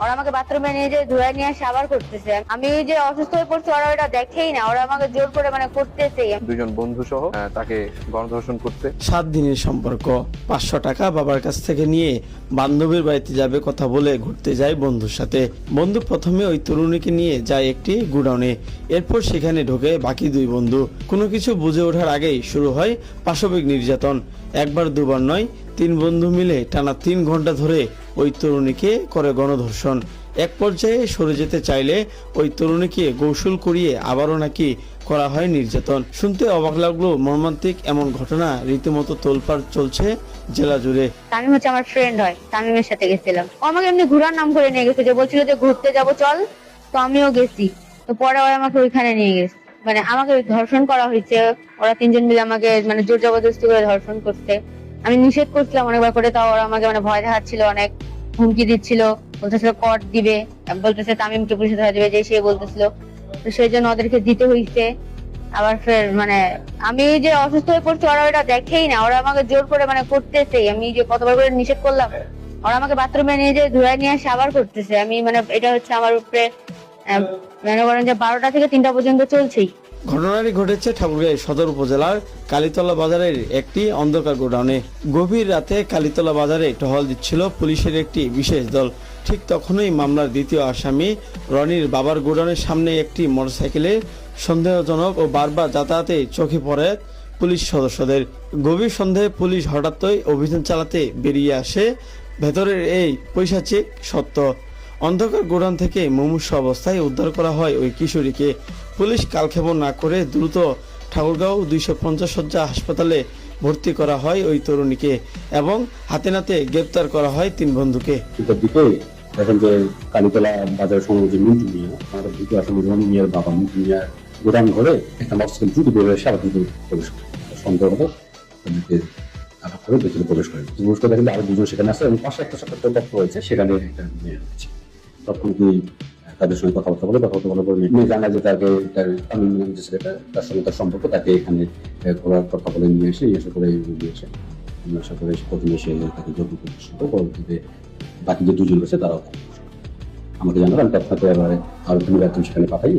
ওরা আমাকে বাথরুমে নিয়ে যে ধুয়ে নিয়ে আসে আবার করতেছে। আমি যে অসুস্থ হয়ে পড়ছি ওরা ওটা দেখেই না, ওরা আমাকে জোর করে করতেছে। দুজন বন্ধু সহ তাকে গণধর্ষণ করতে। 7 দিনের সম্পর্ক, 500 টাকা বাবার কাছ থেকে নিয়ে বান্ধবীর বাড়িতে যাবে কথা বলে ঘুরতে যায় বন্ধুর সাথে। বন্ধু প্রথমে ওই তরুণীকে নিয়ে যায় একটি গুডাউনে, এরপর সেখানে ঢোকে বাকি 2 বন্ধু। কোনো কিছু বুঝে ওঠার আগেই শুরু হয় পাশবিক নির্যাতন। একবার দুবার নয়, 3 বন্ধু মিলে টানা 3 ঘন্টা ধরে ওই তরুণীকে করে গণধর্ষণ। এক পর্যায়ে সরে যেতে চাইলে ওই তরুণীকে কৌশল করিয়ে আবারও নাকি করা হয় নির্যাতন। শুনতে অবাক লাগলো মর্মান্তিক এমন ঘটনা রীতিমতো তোলপাড় চলছে জেলা জুড়ে। তামিম হচ্ছে আমার ফ্রেন্ড হয়, তামিমের সাথে গেছিলাম। ও আমাকে এমনি ঘোরার নাম করে নিয়ে গেছে, যে বলছিল যে ঘুরতে যাব চল, তো আমিও গেছি। তো পরে ওরা আমাকে ওইখানে নিয়ে গেছে, আমাকে ধর্ষণ করা হয়েছে। ওরা 3 জন মিলে আমাকে জোর জবরদস্তি করে ধর্ষণ করতে। আমি নিষেধ করছিলাম অনেকবার করে, তাও ওরা আমাকে ভয় দেখাচ্ছিল, অনেক হুমকি দিচ্ছিল, বলতেছিল কট দিবে, বলতেছে তামিমকে পুলিশে ধরা দিবে, যে সে বলতেছিল। তো সেই জন্য ওদেরকে দিতে হইছে। আবার ফের আমি যে অসুস্থ হয়ে পড়ছি ওরা ওটা দেখেই না, ওরা আমাকে জোর করে করতেছে। আমি যে কতবার করে নিষেধ করলাম, ওরা আমাকে বাথরুমে নিয়ে যে ধুয়ে নিয়ে আসে আবার করতেছে। আমি এটা হচ্ছে আমার উপরে মনে করেন যে 12টা থেকে 3টা পর্যন্ত চলছেই। ঘটনাটি ঘটেছে ঠাকুরগাঁও সদর উপজেলার কালীতলা বাজারের একটি অন্ধকার গোডাউনে। গভীর রাতে কালীতলা বাজারে টহল দিচ্ছিল পুলিশের একটি বিশেষ দল। ঠিক তখনই মামলার দ্বিতীয় আসামি রনির বাবার গোডাউনের সামনে একটি মোটরসাইকেলে সন্দেহজনক ও বারবার যাতায়াতে চোখে পড়ে পুলিশ সদস্যদের। গভীর সন্দেহে পুলিশ হঠাৎই অভিযান চালাতে বেরিয়ে আসে ভেতরের এই পৈশাচিক সত্য। অন্ধকার গোডাউন থেকে মুমূর্ষু অবস্থায় উদ্ধার করা হয় ওই কিশোরীকে। পুলিশ কালক্ষেপণ না করে দ্রুত ঠাকুরগাঁও 250 শয্যা হাসপাতালে ভর্তি করা হয় ওই তরুণীকে এবং হাতে নাতে গ্রেপ্তার করা হয় 3 বন্ধুকে। এখন যে কালীতলা বাজার সংলগ্ন মিন্টু মিয়া, আমাদের দ্বিতীয় আসামি রনি মিয়ার বাবা মিন্টু মিয়া গোডাউন ঘরে একটা মোটরসাইকেল দ্রুত বের হয়ে সারা দ্রুত প্রবেশ করে সন্দেহ হতো তাদেরকে আটক করে ভেতরে প্রবেশ করে। প্রবেশ করে দেখলে আরো 2 জন সেখানে আছে এবং পাশে একটা তথ্য রয়েছে, সেখানে একটা মেয়ে রয়েছে। তখন কি তাদের সঙ্গে কথাবার্তা বলে মেয়ে জানা যে তাকে তামিম নাম যে ছেলেটা, তার সঙ্গে তার সম্পর্ক, তাকে এখানে ঘোরার কথা বলে নিয়ে এসে করে দিয়েছে। আশা করে প্রথমে এসে তাকে যৌতুক প্রদর্শন করে, পরবর্তীতে বাকি যে 2 জন রয়েছে তারাও আমাকে জানালো। আমি তৎক্ষণাৎ আরো 3 সেখানে পাঠাই।